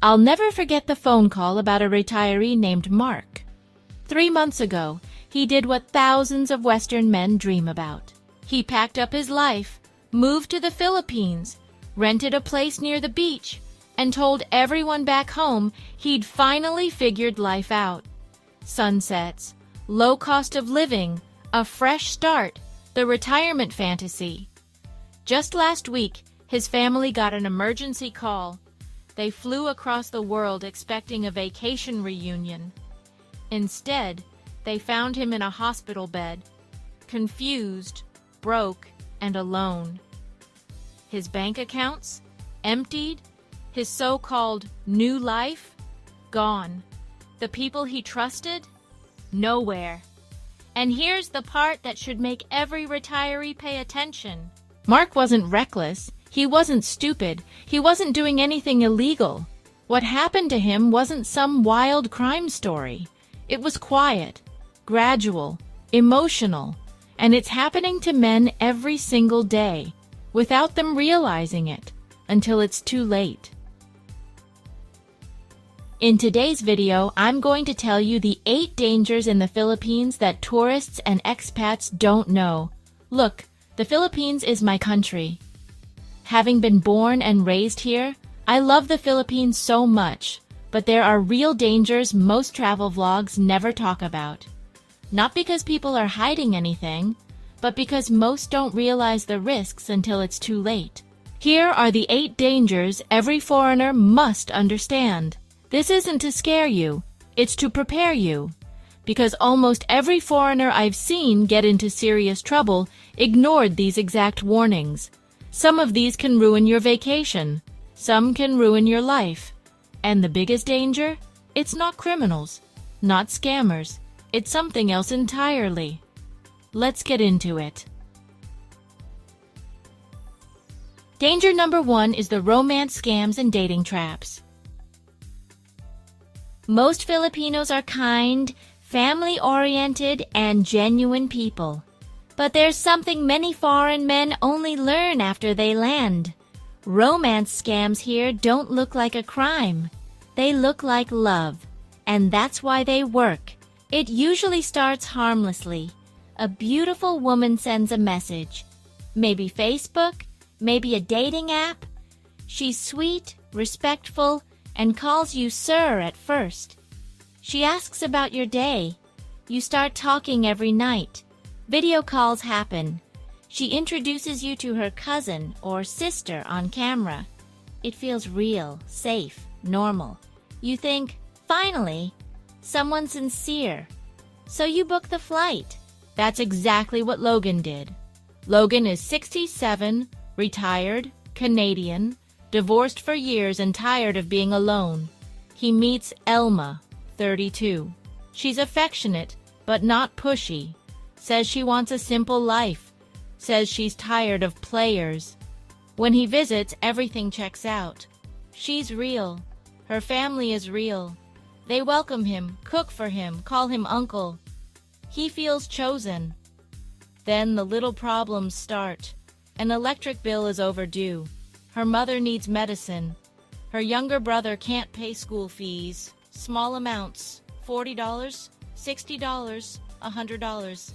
I'll never forget the phone call about a retiree named Mark. 3 months ago, he did what thousands of Western men dream about. He packed up his life, moved to the Philippines, rented a place near the beach, and told everyone back home he'd finally figured life out. Sunsets, low cost of living, a fresh start, the retirement fantasy. Just last week, his family got an emergency call. They flew across the world expecting a vacation reunion. Instead, they found him in a hospital bed, confused, broke, and alone. His bank accounts emptied, his so-called new life gone. The people he trusted nowhere. And here's the part that should make every retiree pay attention. Mark wasn't reckless. He wasn't stupid. He wasn't doing anything illegal. What happened to him wasn't some wild crime story. It was quiet, gradual, emotional, and it's happening to men every single day, without them realizing it, until it's too late. In today's video, I'm going to tell you the 8 dangers in the Philippines that tourists and expats don't know. Look, the Philippines is my country. Having been born and raised here, I love the Philippines so much, but there are real dangers most travel vlogs never talk about. Not because people are hiding anything, but because most don't realize the risks until it's too late. Here are the 8 dangers every foreigner must understand. This isn't to scare you, it's to prepare you. Because almost every foreigner I've seen get into serious trouble ignored these exact warnings. Some of these can ruin your vacation. Some can ruin your life. And the biggest danger? It's not criminals, not scammers. It's something else entirely. Let's get into it. Danger number 1 is the romance scams and dating traps. Most Filipinos are kind, family-oriented, and genuine people. But there's something many foreign men only learn after they land. Romance scams here don't look like a crime. They look like love. And that's why they work. It usually starts harmlessly. A beautiful woman sends a message. Maybe Facebook, maybe a dating app. She's sweet, respectful, and calls you sir at first. She asks about your day. You start talking every night. Video calls happen. She introduces you to her cousin or sister on camera. It feels real, safe, normal. You think, finally, someone sincere. So you book the flight. That's exactly what Logan did. Logan is 67, retired, Canadian, divorced for years and tired of being alone. He meets Elma, 32. She's affectionate, but not pushy. Says she wants a simple life. Says she's tired of players. When he visits, everything checks out. She's real. Her family is real. They welcome him, cook for him, call him uncle. He feels chosen. Then the little problems start. An electric bill is overdue. Her mother needs medicine. Her younger brother can't pay school fees. Small amounts, $40, $60, $100.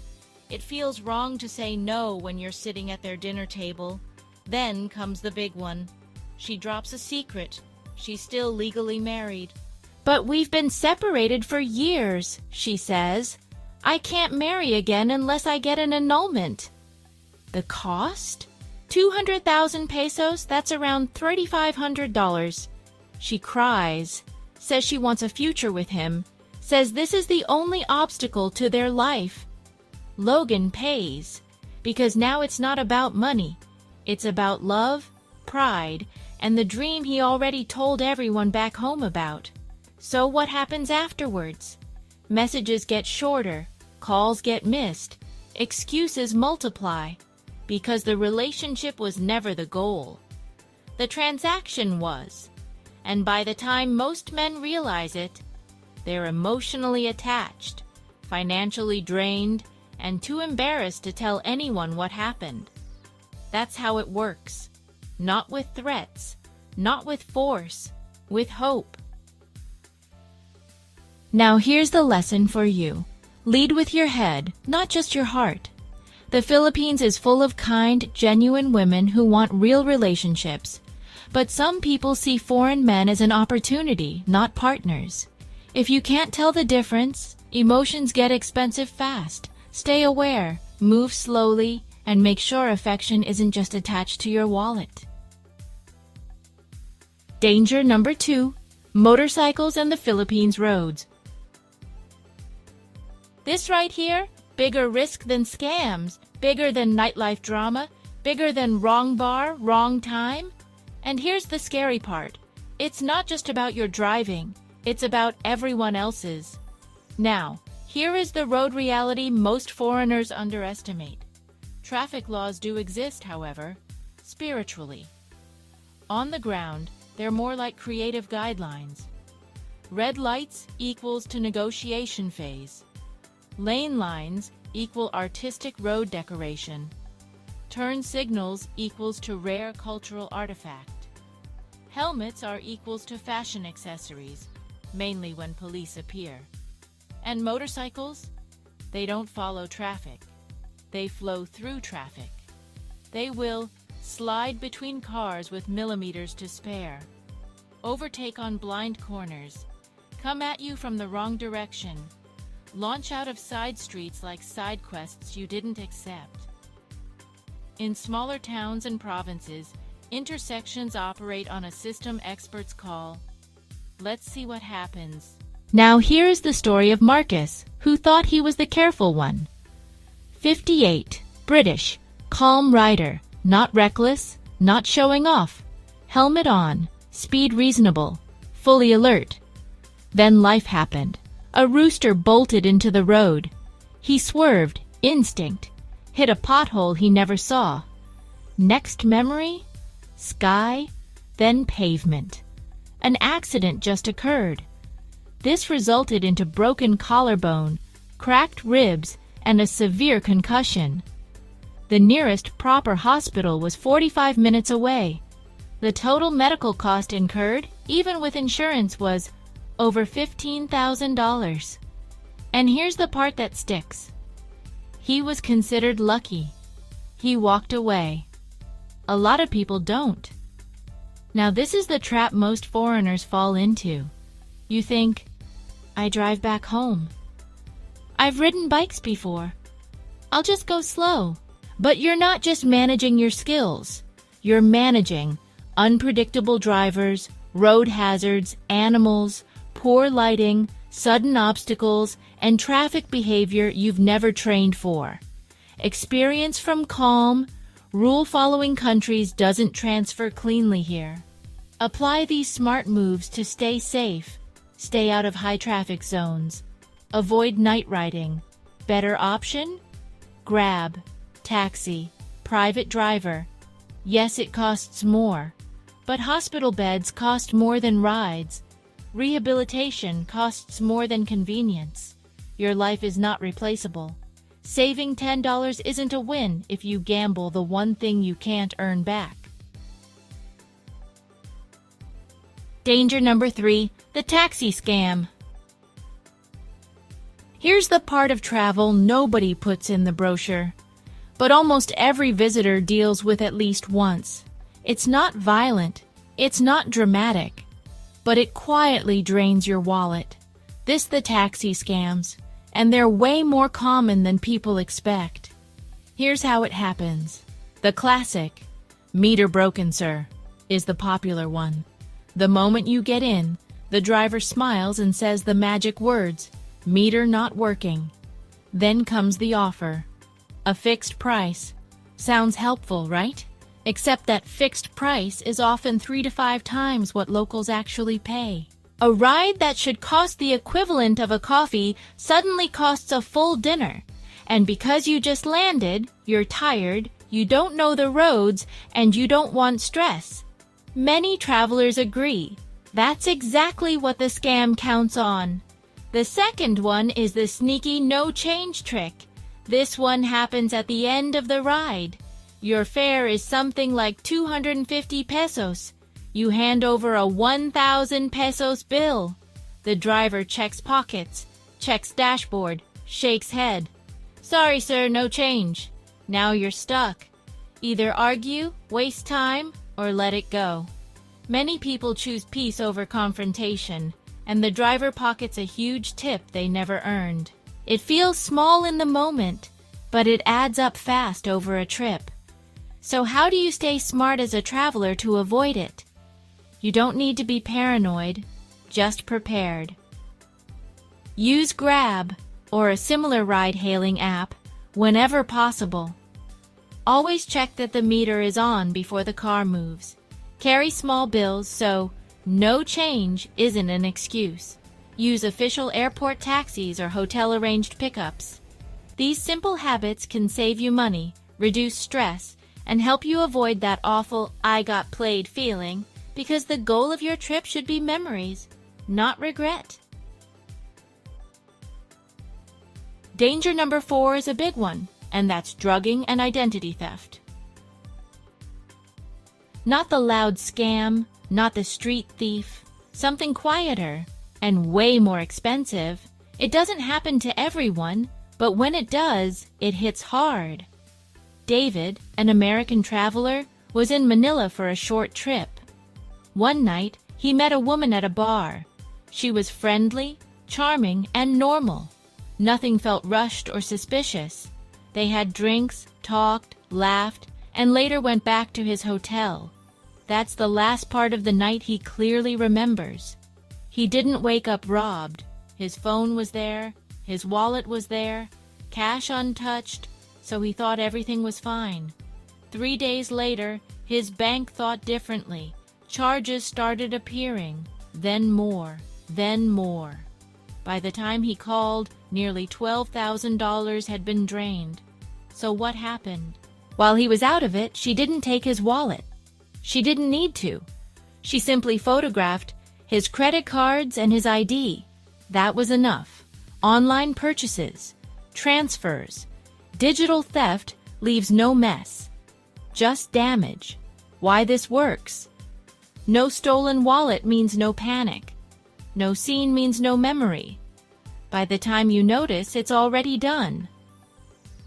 It feels wrong to say no when you're sitting at their dinner table. Then comes the big one. She drops a secret. She's still legally married. But we've been separated for years, she says. I can't marry again unless I get an annulment. The cost? 200,000 pesos, that's around $3,500. She cries, says she wants a future with him, says this is the only obstacle to their life. Logan pays, because now it's not about money. It's about love, pride, and the dream he already told everyone back home about. So what happens afterwards? Messages get shorter, calls get missed, excuses multiply, because the relationship was never the goal. The transaction was, and by the time most men realize it, they're emotionally attached, financially drained, and too embarrassed to tell anyone what happened. That's how it works. Not with threats, not with force, with hope. Now here's the lesson for you. Lead with your head, not just your heart. The Philippines is full of kind, genuine women who want real relationships. But some people see foreign men as an opportunity, not partners. If you can't tell the difference, emotions get expensive fast. Stay aware, move slowly, and make sure affection isn't just attached to your wallet. Danger number 2, motorcycles and the Philippines roads. This right here, bigger risk than scams, bigger than nightlife drama, bigger than wrong bar, wrong time. And here's the scary part. It's not just about your driving, it's about everyone else's. Now, here is the road reality most foreigners underestimate. Traffic laws do exist, however, spiritually. On the ground, they're more like creative guidelines. Red lights equals to negotiation phase. Lane lines equal artistic road decoration. Turn signals equals to rare cultural artifact. Helmets are equals to fashion accessories, mainly when police appear. And motorcycles? They don't follow traffic. They flow through traffic. They will slide between cars with millimeters to spare. Overtake on blind corners. Come at you from the wrong direction. Launch out of side streets like side quests you didn't accept. In smaller towns and provinces, intersections operate on a system experts call. Let's see what happens. Now here's the story of Marcus, who thought he was the careful one. 58, British, calm rider, not reckless, not showing off. Helmet on, speed reasonable, fully alert. Then life happened. A rooster bolted into the road. He swerved, instinct, hit a pothole he never saw. Next memory? Sky, then pavement. An accident just occurred. This resulted into broken collarbone, cracked ribs, and a severe concussion. The nearest proper hospital was 45 minutes away. The total medical cost incurred, even with insurance, was over $15,000. And here's the part that sticks. He was considered lucky. He walked away. A lot of people don't. Now this is the trap most foreigners fall into. You think, I drive back home. I've ridden bikes before. I'll just go slow. But you're not just managing your skills. You're managing unpredictable drivers, road hazards, animals, poor lighting, sudden obstacles, and traffic behavior you've never trained for. Experience from calm, rule-following countries doesn't transfer cleanly here. Apply these smart moves to stay safe. Stay out of high traffic zones. Avoid night riding. Better option? Grab, taxi, private driver. Yes, it costs more. But hospital beds cost more than rides. Rehabilitation costs more than convenience. Your life is not replaceable. Saving $10 isn't a win if you gamble the one thing you can't earn back. Danger number 3, the taxi scam. Here's the part of travel nobody puts in the brochure, but almost every visitor deals with at least once. It's not violent, it's not dramatic, but it quietly drains your wallet. This the taxi scams, and they're way more common than people expect. Here's how it happens. The classic, "Meter broken, sir," is the popular one. The moment you get in, the driver smiles and says the magic words, "Meter not working." Then comes the offer. A fixed price. Sounds helpful, right? Except that fixed price is often 3 to 5 times what locals actually pay. A ride that should cost the equivalent of a coffee suddenly costs a full dinner. And because you just landed, you're tired, you don't know the roads, and you don't want stress. Many travelers agree. That's exactly what the scam counts on. The second one is the sneaky no change trick. This one happens at the end of the ride. Your fare is something like 250 pesos. You hand over a 1,000 pesos bill. The driver checks pockets, checks dashboard, shakes head. Sorry, sir, no change. Now you're stuck. Either argue, waste time, or let it go. Many people choose peace over confrontation, and the driver pockets a huge tip they never earned. It feels small in the moment, but it adds up fast over a trip. So how do you stay smart as a traveler to avoid it? You don't need to be paranoid, just prepared. Use Grab or a similar ride-hailing app whenever possible. Always check that the meter is on before the car moves. Carry small bills so no change isn't an excuse. Use official airport taxis or hotel-arranged pickups. These simple habits can save you money, reduce stress, and help you avoid that awful "I got played" feeling, because the goal of your trip should be memories, not regret. Danger number 4 is a big one, and that's drugging and identity theft. Not the loud scam, not the street thief, something quieter and way more expensive. It doesn't happen to everyone, but when it does, it hits hard. David, an American traveler, was in Manila for a short trip. One night, he met a woman at a bar. She was friendly, charming, and normal. Nothing felt rushed or suspicious. They had drinks, talked, laughed, and later went back to his hotel. That's the last part of the night he clearly remembers. He didn't wake up robbed. His phone was there, his wallet was there, cash untouched, so he thought everything was fine. 3 days later, his bank thought differently. Charges started appearing, then more, then more. By the time he called, nearly $12,000 had been drained. So what happened? While he was out of it, she didn't take his wallet. She didn't need to. She simply photographed his credit cards and his ID. That was enough. Online purchases, transfers, digital theft leaves no mess, just damage. Why this works? No stolen wallet means no panic. No scene means no memory. By the time you notice, it's already done.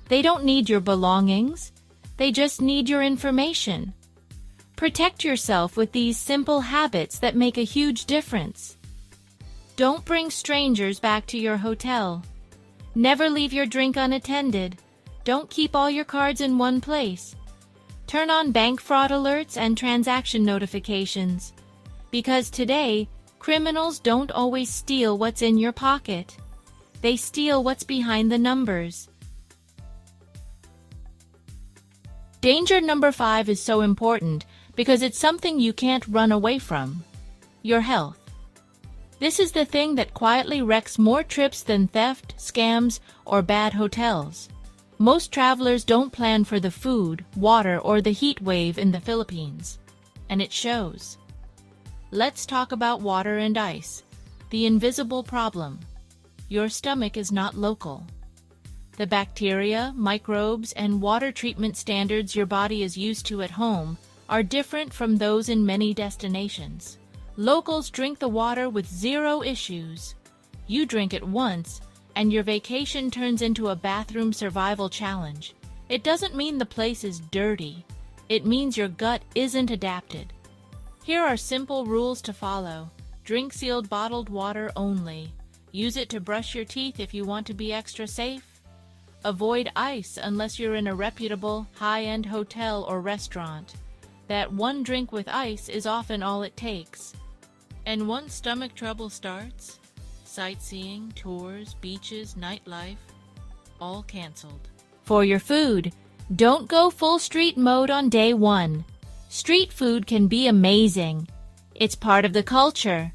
They don't need your belongings. They just need your information. Protect yourself with these simple habits that make a huge difference. Don't bring strangers back to your hotel. Never leave your drink unattended. Don't keep all your cards in one place. Turn on bank fraud alerts and transaction notifications. Because today, criminals don't always steal what's in your pocket. They steal what's behind the numbers. Danger number 5 is so important because it's something you can't run away from. Your health. This is the thing that quietly wrecks more trips than theft, scams, or bad hotels. Most travelers don't plan for the food, water, or the heat wave in the Philippines, and it shows. Let's talk about water and ice, the invisible problem. Your stomach is not local. The bacteria, microbes, and water treatment standards your body is used to at home are different from those in many destinations. Locals drink the water with zero issues. You drink it once, and your vacation turns into a bathroom survival challenge. It doesn't mean the place is dirty. It means your gut isn't adapted. Here are simple rules to follow. Drink sealed bottled water only. Use it to brush your teeth if you want to be extra safe. Avoid ice unless you're in a reputable, high-end hotel or restaurant. That one drink with ice is often all it takes. And once stomach trouble starts, sightseeing, tours, beaches, nightlife, all canceled. For your food, don't go full street mode on day 1. Street food can be amazing. It's part of the culture.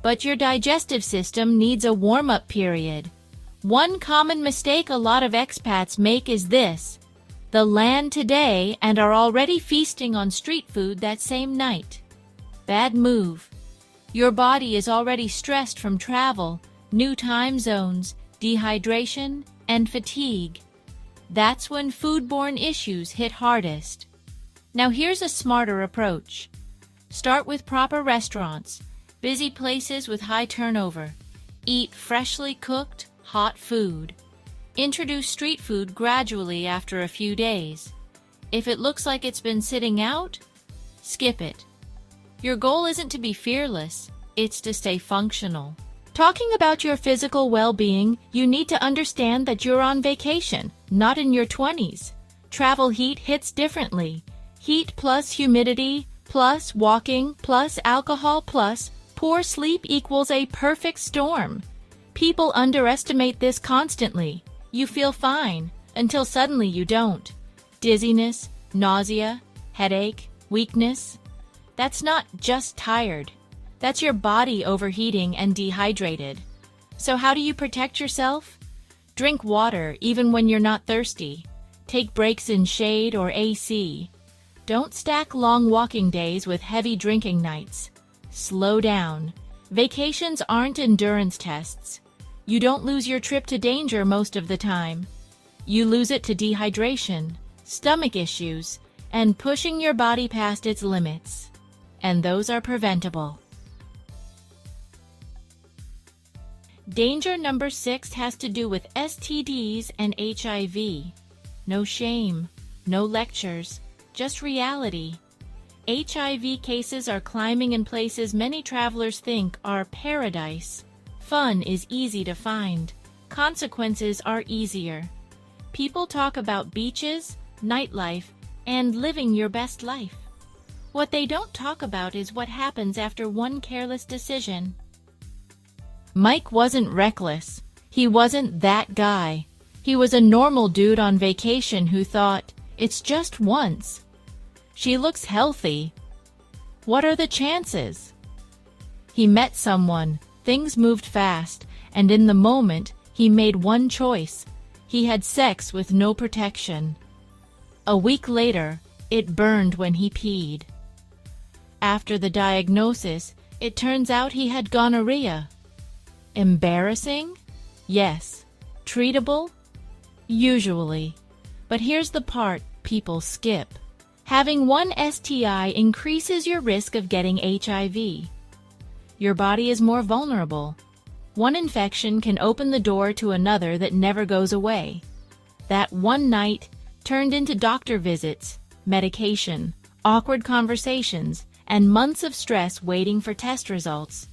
But your digestive system needs a warm-up period. One common mistake a lot of expats make is this. They'll land today and are already feasting on street food that same night. Bad move. Your body is already stressed from travel, new time zones, dehydration, and fatigue. That's when foodborne issues hit hardest. Now here's a smarter approach. Start with proper restaurants, busy places with high turnover. Eat freshly cooked, hot food. Introduce street food gradually after a few days. If it looks like it's been sitting out, skip it. Your goal isn't to be fearless, it's to stay functional. Talking about your physical well-being, you need to understand that you're on vacation, not in your 20s. Travel heat hits differently. Heat plus humidity, plus walking, plus alcohol, plus poor sleep equals a perfect storm. People underestimate this constantly. You feel fine, until suddenly you don't. Dizziness, nausea, headache, weakness. That's not just tired. That's your body overheating and dehydrated. So how do you protect yourself? Drink water even when you're not thirsty. Take breaks in shade or AC. Don't stack long walking days with heavy drinking nights. Slow down. Vacations aren't endurance tests. You don't lose your trip to danger most of the time. You lose it to dehydration, stomach issues, and pushing your body past its limits. And those are preventable. Danger number 6 has to do with STDs and HIV. No shame, no lectures, just reality. HIV cases are climbing in places many travelers think are paradise. Fun is easy to find. Consequences are easier. People talk about beaches, nightlife, and living your best life. What they don't talk about is what happens after one careless decision. Mike wasn't reckless. He wasn't that guy. He was a normal dude on vacation who thought, it's just once. She looks healthy. What are the chances? He met someone, things moved fast, and in the moment, he made one choice. He had sex with no protection. A week later, it burned when he peed. After the diagnosis, it turns out he had gonorrhea. Embarrassing? Yes. Treatable? Usually. But here's the part people skip. Having one STI increases your risk of getting HIV. Your body is more vulnerable. One infection can open the door to another that never goes away. That one night turned into doctor visits, medication, awkward conversations, and months of stress waiting for test results.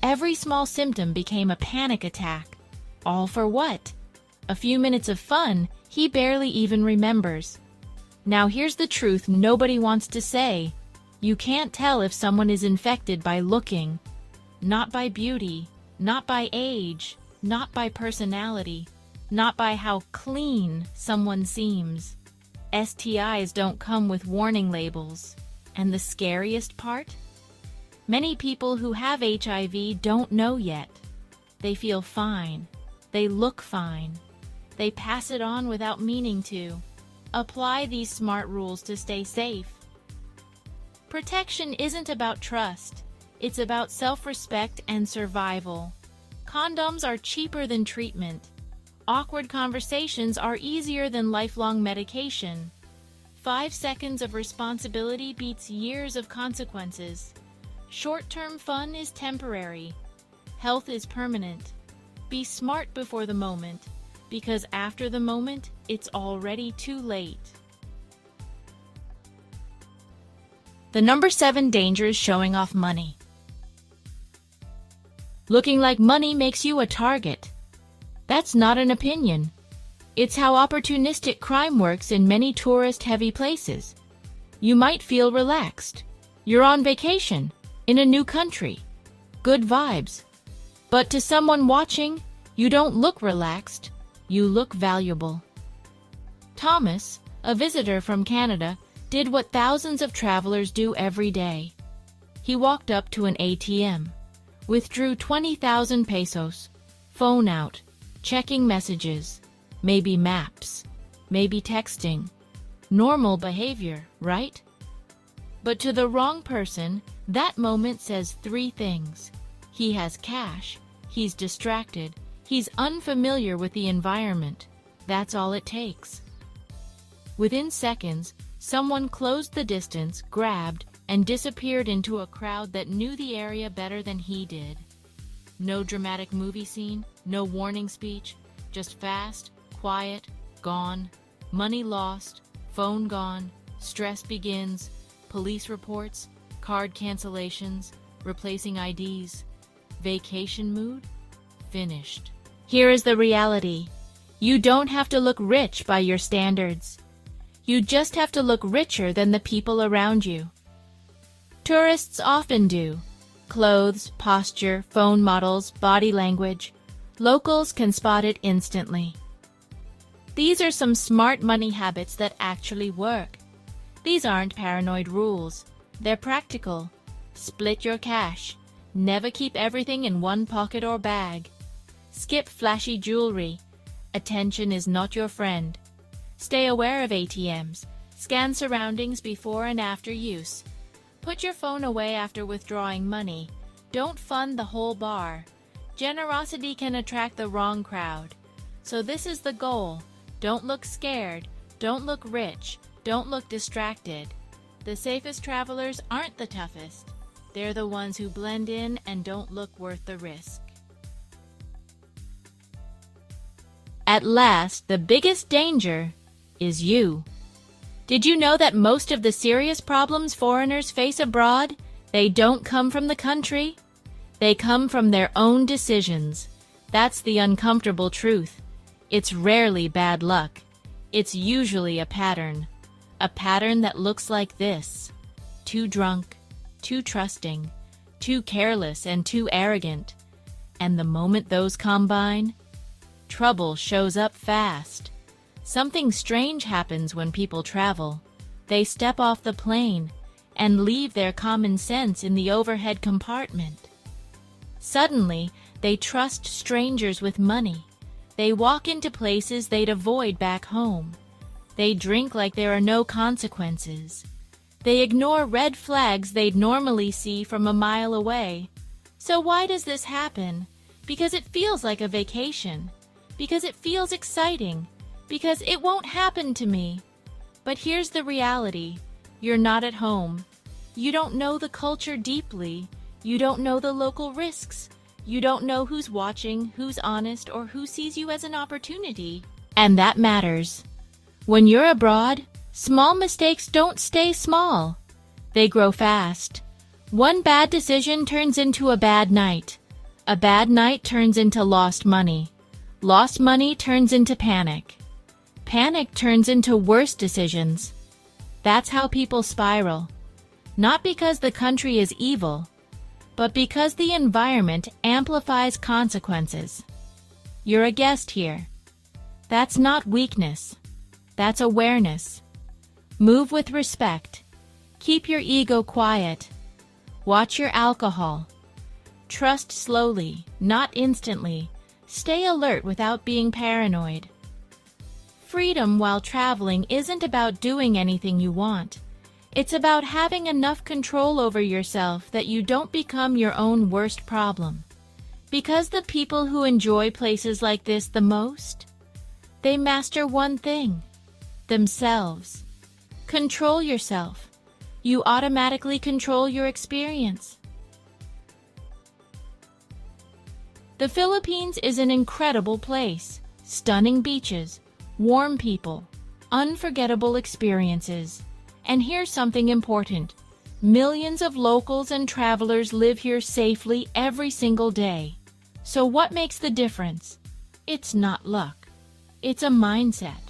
Every small symptom became a panic attack. All for what? A few minutes of fun he barely even remembers. Now here's the truth nobody wants to say. You can't tell if someone is infected by looking. Not by beauty, not by age, not by personality, not by how clean someone seems. STIs don't come with warning labels. And the scariest part? Many people who have HIV don't know yet. They feel fine. They look fine. They pass it on without meaning to. Apply these smart rules to stay safe. Protection isn't about trust. It's about self-respect and survival. Condoms are cheaper than treatment. Awkward conversations are easier than lifelong medication. 5 seconds of responsibility beats years of consequences. Short-term fun is temporary. Health is permanent. Be smart before the moment, because after the moment, it's already too late. The number 7 danger is showing off money. Looking like money makes you a target. That's not an opinion. It's how opportunistic crime works in many tourist-heavy places. You might feel relaxed. You're on vacation, in a new country. Good vibes. But to someone watching, you don't look relaxed. You look valuable. Thomas, a visitor from Canada, did what thousands of travelers do every day. He walked up to an ATM, withdrew 20,000 pesos, phone out, checking messages, maybe maps, maybe texting. Normal behavior, right? But to the wrong person, that moment says 3 things. He has cash, he's distracted, he's unfamiliar with the environment. That's all it takes. Within seconds, someone closed the distance, grabbed, and disappeared into a crowd that knew the area better than he did. No dramatic movie scene, no warning speech, just fast, quiet, gone, money lost, phone gone, stress begins, police reports, card cancellations, replacing IDs. Vacation mood? Finished. Here is the reality. You don't have to look rich by your standards. You just have to look richer than the people around you. Tourists often do. Clothes, posture, phone models, body language. Locals can spot it instantly. These are some smart money habits that actually work. These aren't paranoid rules. They're practical. Split your cash. Never keep everything in one pocket or bag. Skip flashy jewelry. Attention is not your friend. Stay aware of ATMs. Scan surroundings before and after use. Put your phone away after withdrawing money. Don't fund the whole bar. Generosity can attract the wrong crowd. So this is the goal. Don't look scared. Don't look rich. Don't look distracted. The safest travelers aren't the toughest. They're the ones who blend in and don't look worth the risk. At last, the biggest danger is you. Did you know that most of the serious problems foreigners face abroad, they don't come from the country? They come from their own decisions. That's the uncomfortable truth. It's rarely bad luck. It's usually a pattern that looks like this. Too drunk, too trusting, too careless, and too arrogant. And the moment those combine, trouble shows up fast. Something strange happens when people travel. They step off the plane and leave their common sense in the overhead compartment. Suddenly, they trust strangers with money. They walk into places they'd avoid back home. They drink like there are no consequences. They ignore red flags they'd normally see from a mile away. So why does this happen? Because it feels like a vacation. Because it feels exciting. Because it won't happen to me. But here's the reality. You're not at home. You don't know the culture deeply. You don't know the local risks. You don't know who's watching, who's honest, or who sees you as an opportunity. And that matters. When you're abroad, small mistakes don't stay small. They grow fast. One bad decision turns into a bad night. A bad night turns into lost money. Lost money turns into panic. Panic turns into worse decisions. That's how people spiral. Not because the country is evil, but because the environment amplifies consequences. You're a guest here. That's not weakness. That's awareness. Move with respect. Keep your ego quiet. Watch your alcohol. Trust slowly, not instantly. Stay alert without being paranoid. Freedom while traveling isn't about doing anything you want. It's about having enough control over yourself that you don't become your own worst problem. Because the people who enjoy places like this the most, they master one thing: themselves. Control yourself. You automatically control your experience. The Philippines is an incredible place. Stunning beaches, warm people, unforgettable experiences. And here's something important. Millions of locals and travelers live here safely every single day. So what makes the difference? It's not luck. It's a mindset.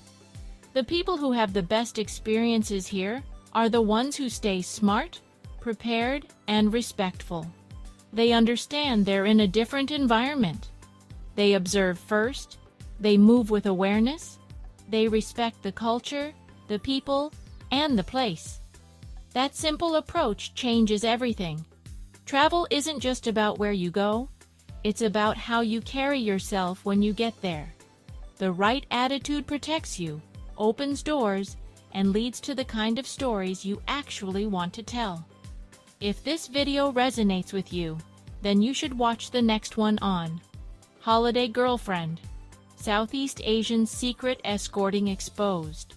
The people who have the best experiences here are the ones who stay smart, prepared, and respectful. They understand they're in a different environment. They observe first. They move with awareness. They respect the culture, the people, and the place. That simple approach changes everything. Travel isn't just about where you go. It's about how you carry yourself when you get there. The right attitude protects you, opens doors, and leads to the kind of stories you actually want to tell. If this video resonates with you, then you should watch the next one on Holiday Girlfriend, Southeast Asian Secret Escorting Exposed.